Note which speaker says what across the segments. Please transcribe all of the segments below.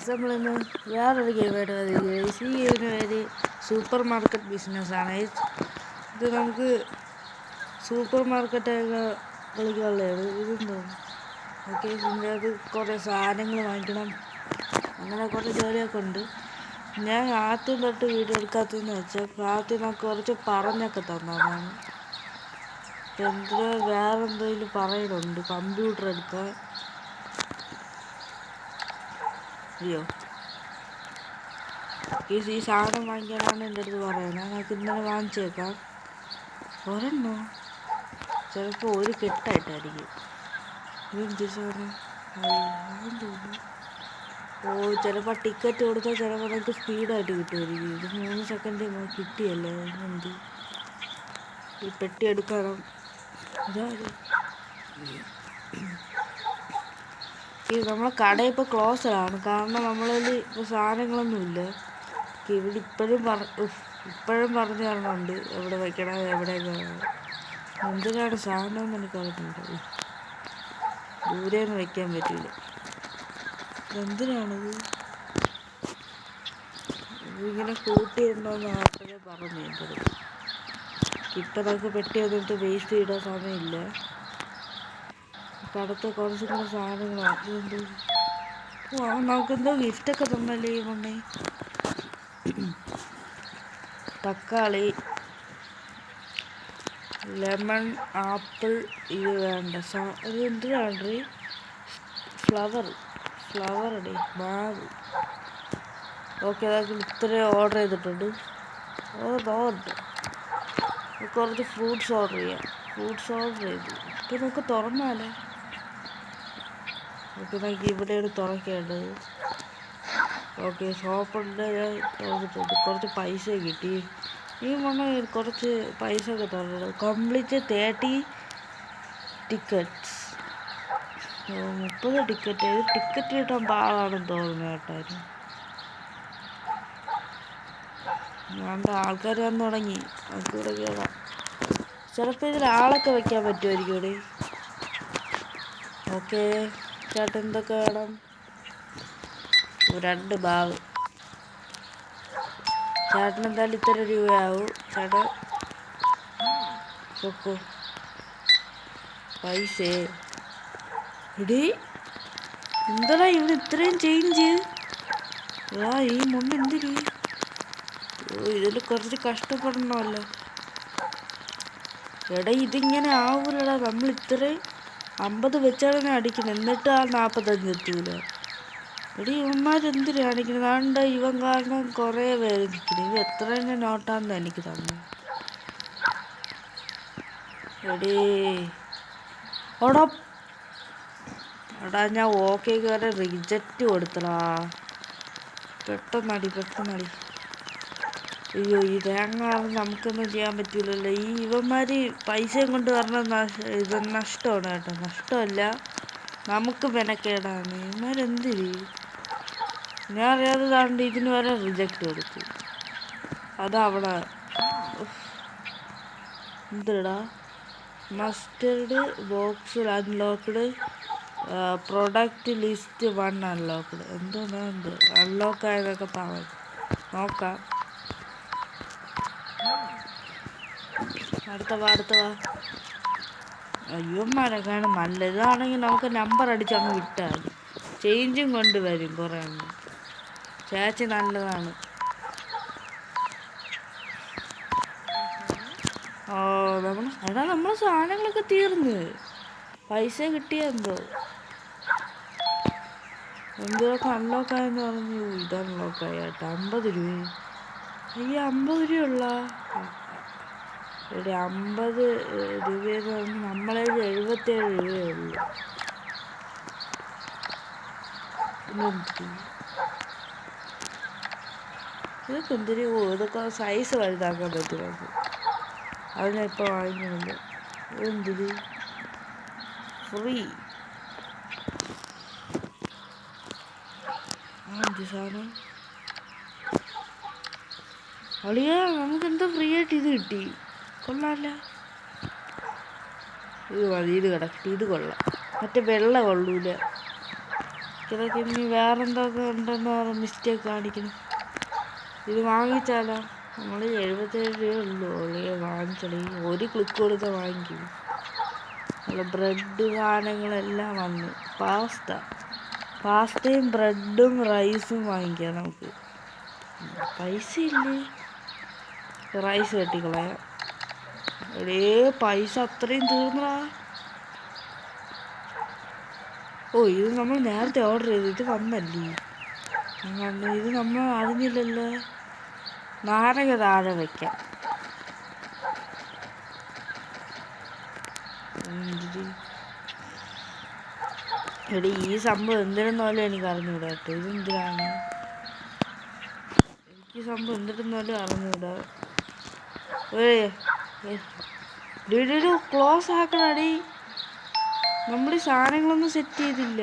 Speaker 1: നമ്മളിന്ന് വേറൊരു ഗെയിമായിട്ട് വന്നിരിക്കുകയാണ്. ഈ ഗെയിമിന് പേര് സൂപ്പർ മാർക്കറ്റ് ബിസിനസ്സാണ്. ഇത് നമുക്ക് സൂപ്പർ മാർക്കറ്റൊക്കെ കളിക്കാനുള്ളതാണ്. ഇതെന്തോ ഓക്കെ, ഇതിൻ്റെ അത് കുറേ സാധനങ്ങൾ വാങ്ങിക്കണം, അങ്ങനെ കുറേ ജോലിയൊക്കെ ഉണ്ട്. ഞാൻ ആദ്യം തൊട്ട് വീഡിയോ എടുക്കാത്തതെന്ന് വെച്ചാൽ ആദ്യം നമുക്ക് കുറച്ച് പറഞ്ഞൊക്കെ തന്നതാണ്. എന്തിനാ വേറെ എന്തെങ്കിലും പറയുന്നുണ്ട്, കമ്പ്യൂട്ടർ എടുക്കാൻ. അയ്യോ, ഈ സാധനം വാങ്ങിക്കാനാണ് എൻ്റെ അടുത്ത് പറയുന്നത്. നമുക്ക് ഇന്നലെ വാങ്ങിച്ചേക്കാം. ഒരെണ്ണോ ചിലപ്പോൾ ഒരു കെട്ടായിട്ടായിരിക്കും. ഇതെന്ത് സാധനം? തോന്നുന്നു. ഓ, ചിലപ്പോൾ ടിക്കറ്റ് കൊടുത്താൽ ചിലപ്പോൾ നമുക്ക് സ്പീഡായിട്ട് കിട്ടുമായിരിക്കും. ഇത് 3 സെക്കൻഡ് കിട്ടിയല്ലേ. എന്ത് ഈ പെട്ടി എടുക്കണം. ഇതാരും നമ്മളെ കട ഇപ്പോൾ ക്ലോസ്ഡാണ്, കാരണം നമ്മളതിൽ ഇപ്പോൾ സാധനങ്ങളൊന്നുമില്ല. ഇവിടെ ഇപ്പോഴും പറഞ്ഞു തരണുണ്ട് എവിടെ വയ്ക്കണം, എവിടെയൊക്കെ. എന്തിനാണ് സാധനം എന്ന് എനിക്കറിയുന്നുണ്ട്. ദൂരെയൊന്നും വയ്ക്കാൻ പറ്റില്ല. എന്തിനാണിത്? ഇതിങ്ങനെ കൂട്ടിയിട്ടുണ്ടോയെന്ന് ആർക്കേ പറഞ്ഞു എൻ്റെ. ഇപ്പം നമുക്ക് പെട്ടി വന്നിട്ട് വേസ്റ്റ് ചെയ്താൽ സമയമില്ല. അടുത്ത കുറച്ചും കൂടെ സാധനങ്ങളാണ്. ഇതെന്ത്? നമുക്കെന്തോ ഗിഫ്റ്റൊക്കെ തന്നല്ലേ ഈ മണ്ണേ. തക്കാളി, ലെമൺ, ആപ്പിൾ. ഇത് വേണ്ട ഇത് എന്തിനാണ്? ഫ്ലവർ അടി മാവ്. ഓക്കെ, അതൊക്കെ ഇത്രയും ഓർഡർ ചെയ്തിട്ടുണ്ട്. കുറച്ച് ഫ്രൂട്ട്സ് ഓർഡർ ചെയ്യാം. ഫ്രൂട്ട്സ് ഓർഡർ ചെയ്തു. ഇപ്പം നമുക്ക് തുറന്നാലോ. ഓക്കെ, നമുക്ക് ഇവിടെയാണ് തുറക്കേണ്ടത്. ഓക്കെ, ഷോപ്പുണ്ട്. തുറന്നിട്ടുണ്ട്. കുറച്ച് പൈസ കിട്ടി. ഈ മണ്ണ കുറച്ച് പൈസ ഒക്കെ തുറന്നത്. Complete 30 tickets. 30 ടിക്കറ്റ്. ടിക്കറ്റ് കിട്ടാൻ പാടാണെന്ന് തോന്നുന്നു കേട്ടായിരുന്നു. വേണ്ട, ആൾക്കാർ വന്ന് തുടങ്ങി. നമുക്കിവിടെ കയറാം. ചിലപ്പോൾ ഇതിൽ ആളൊക്കെ വയ്ക്കാൻ പറ്റുമായിരിക്കും ഇവിടെ. ഓക്കെ ചേട്ടൻ, എന്തൊക്കെ വേണം? 2 ബാഗ്. ചേട്ടൻ എന്തായാലും ഇത്ര രൂപയാവും. ചേട്ടൻ പൊക്കോ. പൈസ ഇടി. എന്താടാ ഇവിടെ ഇത്രയും ചേഞ്ച്? ഈ മുണ്ട് എന്തിരി? ഇതിൽ കുറച്ച് കഷ്ടപ്പെടണമല്ലോ. എടാ, ഇതിങ്ങനെ ആവൂലടാ. നമ്മൾ ഇത്രയും 50 വെച്ചാണ് അടിക്കുന്നത്, എന്നിട്ട് ആ 45 എത്തൂല. എടി, ഇവന്മാരെന്തിനാ കാണിക്കുന്നത്? കണ്ട ഇവൻ കാരണം കുറേ പേര് നിൽക്കുന്നു. ഇവ എത്ര തന്നെ നോട്ടാന്ന് എനിക്ക് തന്നെ. എടീ എടാ, ഞാൻ ഓക്കെ കയറി റിജക്റ്റ് കൊടുത്തടാ. പെട്ടെന്നടി. അയ്യോ, ഈ തേങ്ങ നമുക്കൊന്നും ചെയ്യാൻ പറ്റൂലല്ലോ. ഈ ഇവന്മാർ പൈസയും കൊണ്ട് പറഞ്ഞ ഇത് നഷ്ടമാണ് കേട്ടോ. നഷ്ടമല്ല, നമുക്ക് മെനക്കേടാണ്. ഇവന്മാരെന്തിരി? ഞാൻ അറിയാതെ താണ്ട് ഇതിന് വരെ റിജക്റ്റ് കൊടുത്തു. അതവിടെ എന്തിടാ? മസ്റ്റേർഡ് ബോക്സിൽ അൺലോക്ക്ഡ്, പ്രൊഡക്റ്റ് ലിസ്റ്റ് 1 അൺലോക്ക്ഡ്. എന്തുകൊണ്ട് അൺലോക്ക് ആയതൊക്കെ പറഞ്ഞു നോക്കാം. അടുത്ത വാ. അയ്യോമാരൊക്കെയാണ് നല്ല. ഇതാണെങ്കിൽ നമുക്ക് നമ്പർ അടിച്ചങ്ങ് വിട്ടാൽ ചേഞ്ചും കൊണ്ടുവരും കുറേ എണ്ണം. ചേച്ചി നല്ലതാണ്. നമ്മളെ സാധനങ്ങളൊക്കെ തീർന്ന്. പൈസ കിട്ടിയെന്തോ. എന്തൊക്കെ അൺലോക്കായെന്ന് പറഞ്ഞു. ഇത് അൺലോക്കായി കേട്ടോ. 50 രൂപ. അയ്യോ, 50 രൂപയുള്ള. ഇവിടെ 50 രൂപയെന്ന് പറഞ്ഞാൽ നമ്മളെ 77 രൂപയേ ഉള്ളൂ. ഇതൊക്കെ എന്തിരി? ഇതൊക്കെ സൈസ് വലുതാക്കാൻ പറ്റും നമുക്ക്. അതിനിപ്പോൾ വാങ്ങിക്കുന്നുണ്ട്. എന്തിരി ഫ്രീ? എന്ത് സാധനം? അളിയ, നമുക്കെന്താ ഫ്രീ ആയിട്ട് ഇത് കിട്ടി? കൊള്ളാമല്ല. ഇത് മതി, ഇത് കിടക്കട്ടെ. ഇത് കൊള്ളാം. മറ്റേ വെള്ള കൊള്ളൂല. ഇതൊക്കെ ഇനി വേറെന്തൊക്കെ ഉണ്ടെന്ന് മിസ്റ്റേക്ക് കാണിക്കണം. ഇത് വാങ്ങിച്ചാലോ? നമ്മൾ 77 രൂപ ഉള്ളൂ. അല്ലെങ്കിൽ വാങ്ങിച്ചോളി, ഒരു ക്ലിക്ക് കൊടുത്താൽ വാങ്ങിക്കും. നല്ല ബ്രെഡ് സാധനങ്ങളെല്ലാം വന്നു. പാസ്തയും ബ്രെഡും റൈസും വാങ്ങിക്കാം നമുക്ക്. പൈസ ഇല്ലേ? റൈസ് കെട്ടിക്കളയാം. പൈസ അത്രയും തീർന്നടാ. ഇത് നമ്മൾ നേരത്തെ ഓർഡർ ചെയ്തു. ഇത് വന്നല്ലേ? ഇത് നമ്മൾ അറിഞ്ഞില്ലല്ലോ. നാരങ്ങ താഴെ വയ്ക്കാം. ഈ സംഭവം എന്തിനെന്നാലും എനിക്ക് അറിഞ്ഞൂടാ കേട്ടോ. ഇതെന്തിനാണ്? എനിക്ക് സംഭവം എന്തിനെന്നാലും അറിഞ്ഞൂടാ. ക്ലോസ് ആക്കണടി. നമ്മൾ ഈ സാധനങ്ങളൊന്നും സെറ്റ് ചെയ്തില്ല.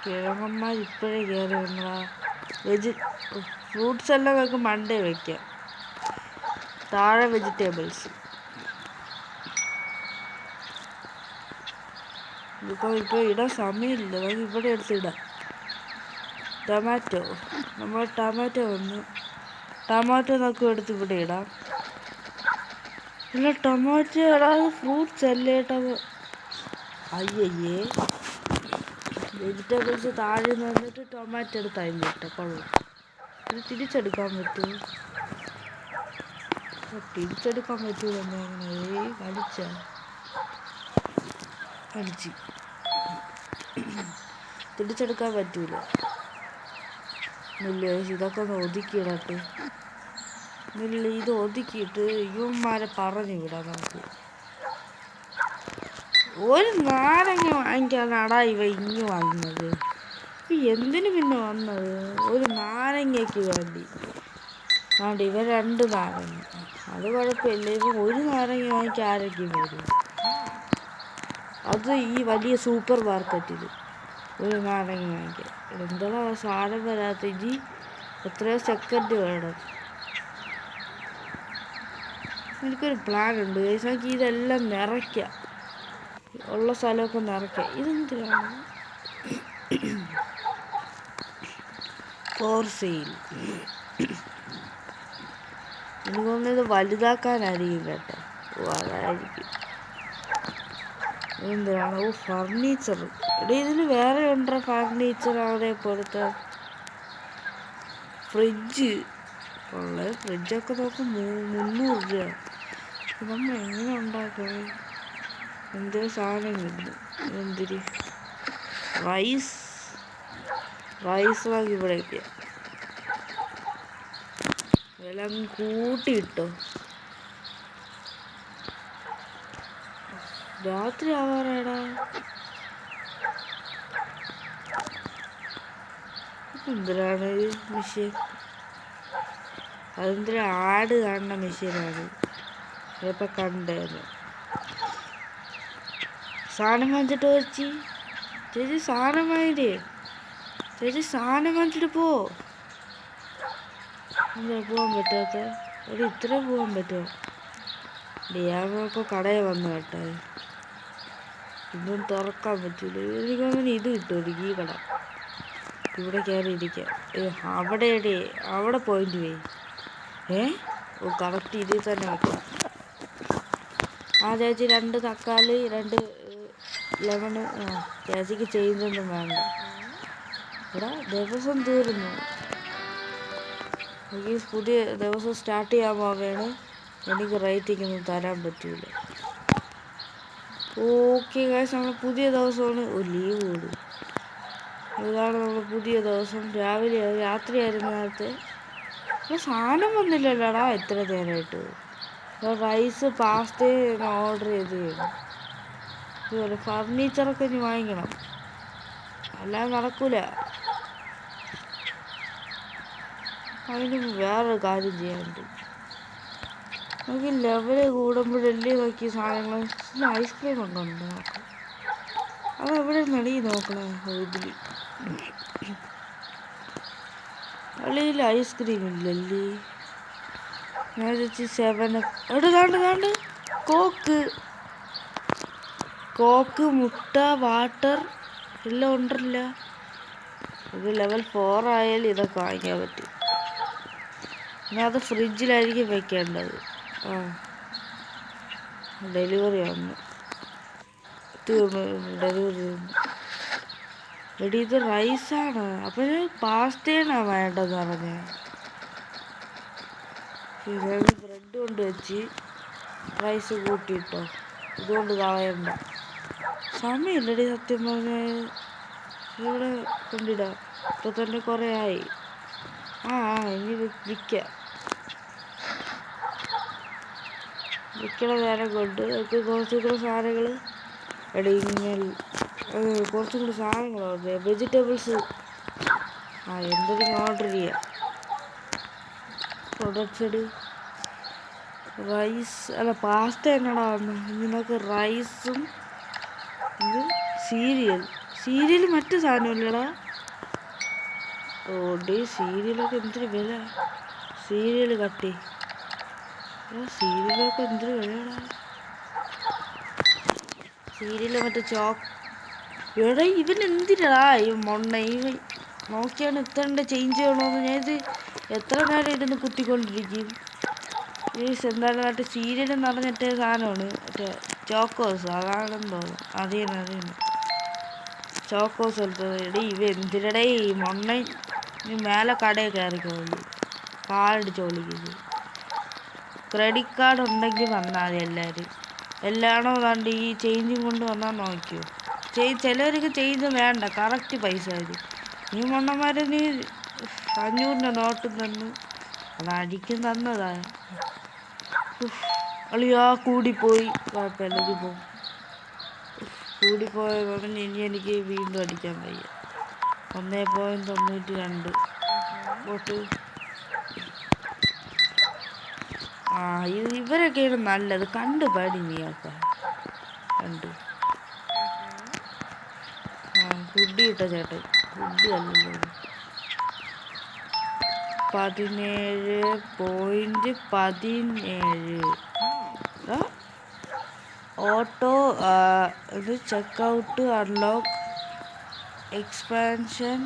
Speaker 1: കിഴങ്ങന്മാർ ഇപ്പോഴേ കയറി വന്നതാ. ഫ്രൂട്ട്സ് എല്ലാം നമുക്ക് മണ്ടേ വയ്ക്കാം. താഴെ വെജിറ്റബിൾസ്. ഇപ്പോൾ ഇടാൻ സമയമില്ല. നമുക്ക് ഇവിടെ എടുത്തിടാം. ടൊമാറ്റോ. നമ്മൾ ടൊമാറ്റോ വന്നു. ടൊമാറ്റോ നമുക്ക് എടുത്ത് ഇവിടെ ഇടാം. ഇല്ല, ടൊമാറ്റോ ഇടാതെ ഫ്രൂട്ട്സ് അല്ലേ കേട്ടോ. അയ്യയ്യേ, വെജിറ്റബിൾസ് താഴെ നിന്ന് വന്നിട്ട് ടൊമാറ്റോ എടുത്ത് അതിൻ്റെ ഇട്ട കൊള്ളാം. ഇത് തിരിച്ചെടുക്കാൻ പറ്റുമോ? തിരിച്ചെടുക്കാൻ പറ്റൂല. അങ്ങനെ കളിച്ച് തിരിച്ചെടുക്കാൻ പറ്റൂല. ഇല്ല, ഇതൊക്കെ ഒന്ന് ഒതുക്കിയിടട്ടെ. ഇല്ല, ഇത് ഒതുക്കിയിട്ട് യുവന്മാരെ പറഞ്ഞു വിടാം നമുക്ക്. ഒരു നാരങ്ങ വാങ്ങിക്കാനാടാ ഇവ ഇങ്ങ് വന്നത്. എന്തിനു പിന്നെ വന്നത്? ഒരു നാരങ്ങയ്ക്ക് വേണ്ടി. ഇവ 2 നാരങ്ങ. അത് കുഴപ്പമില്ല. ഇവ ഒരു നാരങ്ങ വാങ്ങിക്കാൻ ആരൊക്കെ വരും? അത് ഈ വലിയ സൂപ്പർ മാർക്കറ്റിൽ ഒരു നാരങ്ങ വാങ്ങിക്കാം. എന്താണ് സാധനം വരാത്ത? ഇനി എത്രയോ സെക്കൻഡ് വേണം. എനിക്കൊരു പ്ലാൻ ഉണ്ട്. എനിക്ക് ഇതെല്ലാം നിറയ്ക്കാം. ഉള്ള സ്ഥലമൊക്കെ നിറയ്ക്കാം. ഇതെന്തിനാണ്? For sale. എനിക്ക് തോന്നുന്നത് വലുതാക്കാനായിരിക്കും കേട്ടോ. അതായിരിക്കും. എന്തിനാണ്? ഫർണിച്ചർ. ഇതിന് വേറെ ഉണ്ടോ ഫർണിച്ചർ? അതേപോലത്തെ ഫ്രിഡ്ജ്. ഫ്രിഡ്ജൊക്കെ നോക്കും 300 രൂപ. നമ്മൾ എങ്ങനെ ഉണ്ടാക്കുന്നത്? എന്തൊരു സാധനം കിട്ടുന്നു. എന്തിരി റൈസ് വാങ്ങി ഇവിടെ വയ്ക്കുക. എല്ലാം കൂട്ടിയിട്ടോ. രാത്രി ആവാറാടാ. എന്തിനാണ് മെഷീൻ? അതെന്തിനാ ആട് കാണുന്ന മെഷീനാണ്. ഇപ്പം കണ്ടേന്ന് സാധനം വാങ്ങിച്ചിട്ട് വെച്ച്. ചേച്ചി സാധനം വാങ്ങിയില്ലേ? ചേച്ചി സാധനം വാങ്ങിച്ചിട്ട് പോ. എന്താ പോകാൻ പറ്റാത്ത? ഇത്രയും പോകാൻ പറ്റുമോ? ഡിയാമൊക്കെ കടയിൽ വന്നു കേട്ടോ. ഇതൊന്നും തുറക്കാൻ പറ്റൂല. എനിക്കങ്ങനെ ഇത് കിട്ടും. ഈ കട ഇവിടെ കയറി ഇരിക്കാം. അവിടെ പോയിന്റ് പോയി. കറക്റ്റ് ഇതിൽ തന്നെ വെക്കാം. ചേച്ചി 2 തക്കാളി 2 ലെമണ്. ചേച്ചിക്ക് ചെയ്യുന്നൊന്നും വേണ്ട. ഇവിടെ ദിവസം തീർന്നു. എനിക്ക് പുതിയ ദിവസം സ്റ്റാർട്ട് ചെയ്യാൻ പോവുകയാണ്. എനിക്ക് റേറ്റിംഗ് ഒന്നും തരാൻ പറ്റൂല. ഓക്കെ ഗൈസ്, നമ്മൾ പുതിയ ദിവസമാണ്. ലീവ് കൂടും. ഇതാണ് നമ്മൾ പുതിയ ദിവസം. രാത്രിയായിരുന്നു നേരത്തെ. സാധനം വന്നില്ലല്ലോടാ എത്ര നേരമായിട്ട്. റൈസ് പാസ്തയും ഓർഡർ ചെയ്ത് ഇതുപോലെ ഫർണിച്ചറൊക്കെ ഇനി വാങ്ങിക്കണം. അല്ലാതെ നടക്കൂല. അതിന് വേറൊരു കാര്യം ചെയ്യാനുണ്ട്. നമുക്ക് ലെവല് കൂടുമ്പോഴല്ലേ നോക്കി സാധനങ്ങൾ. ഐസ്ക്രീം ഒക്കെ ഉണ്ട്. നോക്കാം. അതെവിടെ നടി നോക്കണേ. ഇതിൽ പള്ളിയിൽ ഐസ്ക്രീം ഇല്ലല്ലേ? ഞാൻ വെച്ച് 7 താണ്ട് കോക്ക്. കോക്ക്, മുട്ട, വാട്ടർ എല്ലാം ഉണ്ടല്ല. ഇത് ലെവൽ 4 ആയാലും ഇതൊക്കെ വാങ്ങിക്കാൻ പറ്റും. എന്നാൽ അത് ഫ്രിഡ്ജിലായിരിക്കും വെക്കേണ്ടത്. ആ ഡെലിവറി വന്നു, ഡെലിവറി വന്നു. എടി ഇത് റൈസാണ്. അപ്പം പാസ്തയാണ് വേണ്ടതെന്ന് പറഞ്ഞ് ഞാൻ ബ്രെഡ് കൊണ്ട് വെച്ച് റൈസ് കൂട്ടിയിട്ടോ. ഇതുകൊണ്ട് കളയണ്ട സമയമില്ലടി സത്യം പറഞ്ഞാൽ. ഇവിടെ കൊണ്ടിടാം. ഇപ്പം തന്നെ കുറേ ആയി. ഇനി വിൽക്കണ നേരം കൊണ്ട് കുറച്ചും കൂടെ സാധനങ്ങൾ ഇങ്ങനെ കുറച്ചും കൂടി സാധനങ്ങളുണ്ട്. വെജിറ്റബിൾസ് എന്തെങ്കിലും ഓർഡർ ചെയ്യാം. പ്രൊഡക്ട്സ് റൈസ് അല്ല പാസ്ത എന്നടാ വന്നു. ഇതിനൊക്കെ റൈസും ഇത് സീരിയൽ മറ്റു സാധനമില്ലടാ. സീരിയലൊക്കെ എന്തൊരു വില. സീരിയൽ കട്ടി സീരിയലൊക്കെ എന്തൊരു വിലയാടാ. സീരിയൽ മറ്റേ എടാ ഇവൻ എന്തിനാ ഈ മൊണ്ണ നോക്കിയാണ് ഇത്രണ്ട ചേഞ്ച് ചെയ്യണമെന്ന്. ഞാനിത് എത്ര നേരം ഇരുന്ന് കുത്തിക്കൊണ്ടിരിക്കും. എന്തായാലും മറ്റേ സീരിയലെന്ന് പറഞ്ഞിട്ട് സാധനമാണ് മറ്റേ ചോക്കോസ്. അതാണെന്ന് തോന്നുന്നു. അതീന്ന് ചോക്കോസ് എടുത്തത്. ഇവ എന്തിനടേ ഈ മൊണ്ണ മേലെ കടയിൽ കയറിക്കോളി. കാർഡ് ചോളിക്കുന്നത്. ക്രെഡിറ്റ് കാർഡ് ഉണ്ടെങ്കിൽ വന്നാൽ മതി എല്ലാവരും. എല്ലാണോ കണ്ട് ഈ ചേഞ്ചും കൊണ്ട് വന്നാൽ നോക്കിയോ. ചിലവർക്ക് ചേഞ്ച് വേണ്ട, കറക്റ്റ് പൈസ മതി. ഈ മണ്ണന്മാരന് 500 നോട്ടും തന്നു. അത് അടിക്കും തന്നതാ. അളിയാ കൂടിപ്പോയി. കുഴപ്പമില്ല, ഇത് പോകും. കൂടിപ്പോയ പറഞ്ഞ് ഇനി എനിക്ക് വീണ്ടും അടിക്കാൻ വയ്യ. 1.92 ബോട്ട്. ഇവരൊക്കെയാണ് നല്ലത്. കണ്ട് പാടി നീയൊക്കെ കണ്ട്. ഫുഡ് കിട്ട ചേട്ടൻ. ഫുഡ് അല്ലല്ലോ. 17.17 ഓട്ടോ ഇത് checkout unlock. Expansion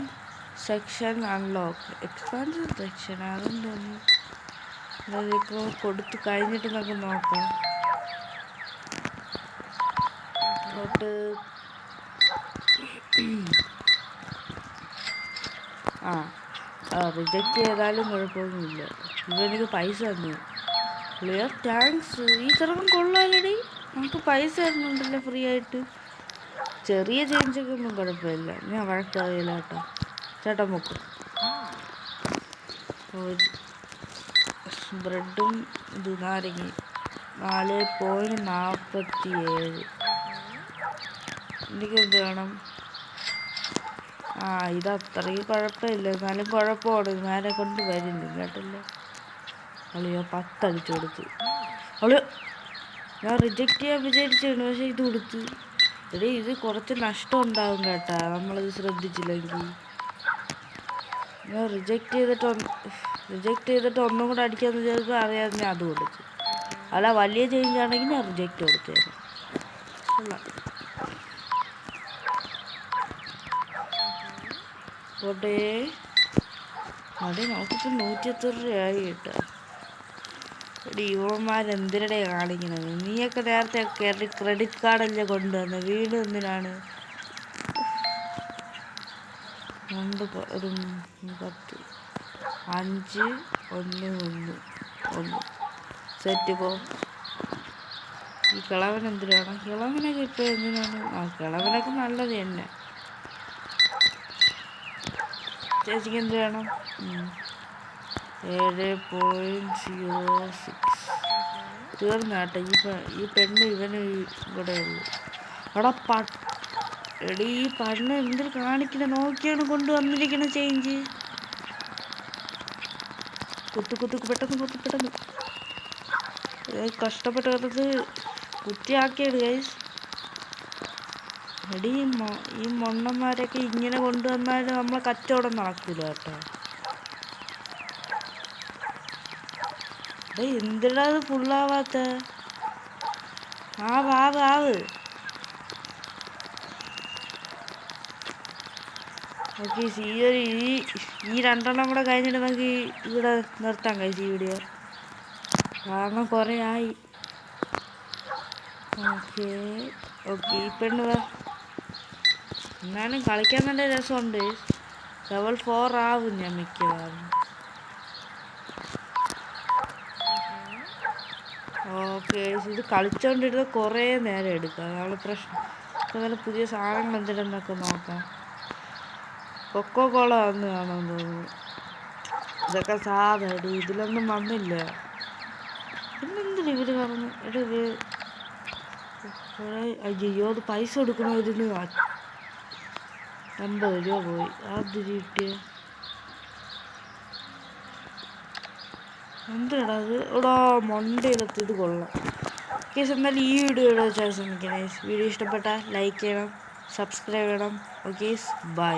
Speaker 1: section unlock. Expansion section അതെന്ന് തോന്നുന്നു. അതൊക്കെ കൊടുത്ത് കഴിഞ്ഞിട്ട് നമുക്ക് നോക്കാം. റിജക്റ്റ് ചെയ്താലും കുഴപ്പമൊന്നുമില്ല. ഇവനെനിക്ക് പൈസ തന്നു. Clear thanks. ഈ ചെറുപ്പം കൊള്ളാലടി. നമുക്ക് പൈസ തരുന്നുണ്ടല്ലോ ഫ്രീ ആയിട്ട്. ചെറിയ ചേഞ്ചൊക്കെ ഒന്നും കുഴപ്പമില്ല. ഞാൻ വഴക്കറിയില്ല കേട്ടോ. ചേട്ടൻ മുക്കും. ബ്രെഡും ഇത് നാരങ്ങ 4.47. എനിക്കെന്ത് വേണം? ഇതത്രയും കുഴപ്പമില്ല. എന്നാലും കുഴപ്പമാണ്. നേരെ കൊണ്ട് വരുന്നു കേട്ടല്ലോ. അളിയോ 10 അടിച്ചു കൊടുത്ത്. അളിയോ ഞാൻ റിജക്റ്റ് ചെയ്യാൻ വിചാരിച്ചാണ്. പക്ഷേ ഇത് കൊടുത്ത്. ഇത് കുറച്ച് നഷ്ടം ഉണ്ടാവും കേട്ടാ നമ്മളിത് ശ്രദ്ധിച്ചില്ലെങ്കിൽ. ഞാൻ റിജക്റ്റ് ചെയ്തിട്ട് ഒന്നും കൂടെ അടിക്കാമെന്ന് വിചാരിച്ചപ്പോൾ അറിയാതെ ഞാൻ അത് കൊടുത്തു. അല്ല വലിയ ചേഞ്ച് ആണെങ്കിൽ ഞാൻ റിജക്റ്റ് കൊടുത്തേനെ. പോട്ടെ. നോക്കിയിട്ട് 180 രൂപയായി കേട്ടോ. യുവന്മാരെന്തിനടെ കാണിക്കണത്? നീയൊക്കെ നേരത്തെ ക്രെഡിറ്റ് കാർഡല്ലേ കൊണ്ടുവന്നത്. വീട് എന്തിനാണ്? ഒരു 10 5 1 1 സെറ്റ് പോ. ഈ കിളവൻ എന്തിനാണ്? കിളവനൊക്കെ ഇപ്പോൾ എന്തിനാണ്? കിളവനൊക്കെ നല്ലത് തന്നെ. ചേച്ചിക്ക് എന്ത് വേണം? 7.06 തീർന്നാട്ടെ. ഈ പെണ്ണ് ഇവന് ഇവിടെ ഉള്ളു. എടീ ഈ പെണ്ണ് എന്തിന് കാണിക്കണ? നോക്കിയാണ് കൊണ്ടുവന്നിരിക്കണ ചേഞ്ച്. പെട്ടെന്ന് കഷ്ടപ്പെട്ട് വന്നത് കുത്തിയാക്കിയാണ് ഗൈസ്. എടീ ഈ മൊണ്ണന്മാരൊക്കെ ഇങ്ങനെ കൊണ്ടുവന്നാൽ നമ്മളെ കച്ചവടം നടക്കൂല കേട്ടോ. എന്തിനാ അത് ഫുള്ളാവാത്ത? ആവ് ഓക്കെ ഈ രണ്ടെണ്ണം കൂടെ കഴിഞ്ഞിട്ട് നമുക്ക് ഇവിടെ നിർത്താം കഴിച്ച് ഈ വീഡിയോ, കാരണം കുറേ ആയി. ഓക്കെ ഓക്കെ ഈ പെണ്ണ് വാ, എന്നാലും കളിക്കാൻ നല്ല രസമുണ്ട്. ലെവൽ 4 ആവും ഞാൻ മിക്കവാറും. ഓക്കെ ഇത് കളിച്ചോണ്ടിരുന്ന കുറേ നേരം എടുക്കും, അതാണ് പ്രശ്നം. അതുപോലെ പുതിയ സാധനങ്ങൾ എന്തിനെന്നൊക്കെ നോക്കാം. കൊക്കോ കോള വന്ന് കാണാൻ തോന്നുന്നു. ഇതൊക്കെ സാധടി, ഇതിലൊന്നും വന്നില്ല. പിന്നെന്തിന് ഇവര് പറഞ്ഞു അയ്യോ അത് പൈസ കൊടുക്കണോ ഇതിന്? 50 രൂപ പോയി. അത് കിട്ടിയ എന്താടാ അത്? ഇവിടെ മൊണ്ടയിലത്ത് ഇത് കൊള്ളാം. കേസ് എന്നാലും ഈ വീഡിയോ ഇവിടെ വെച്ചാൽ ശ്രമിക്കണേ. വീഡിയോ ഇഷ്ടപ്പെട്ടാൽ ലൈക്ക് ചെയ്യണം, സബ്സ്ക്രൈബ് ചെയ്യണം. Okay bye.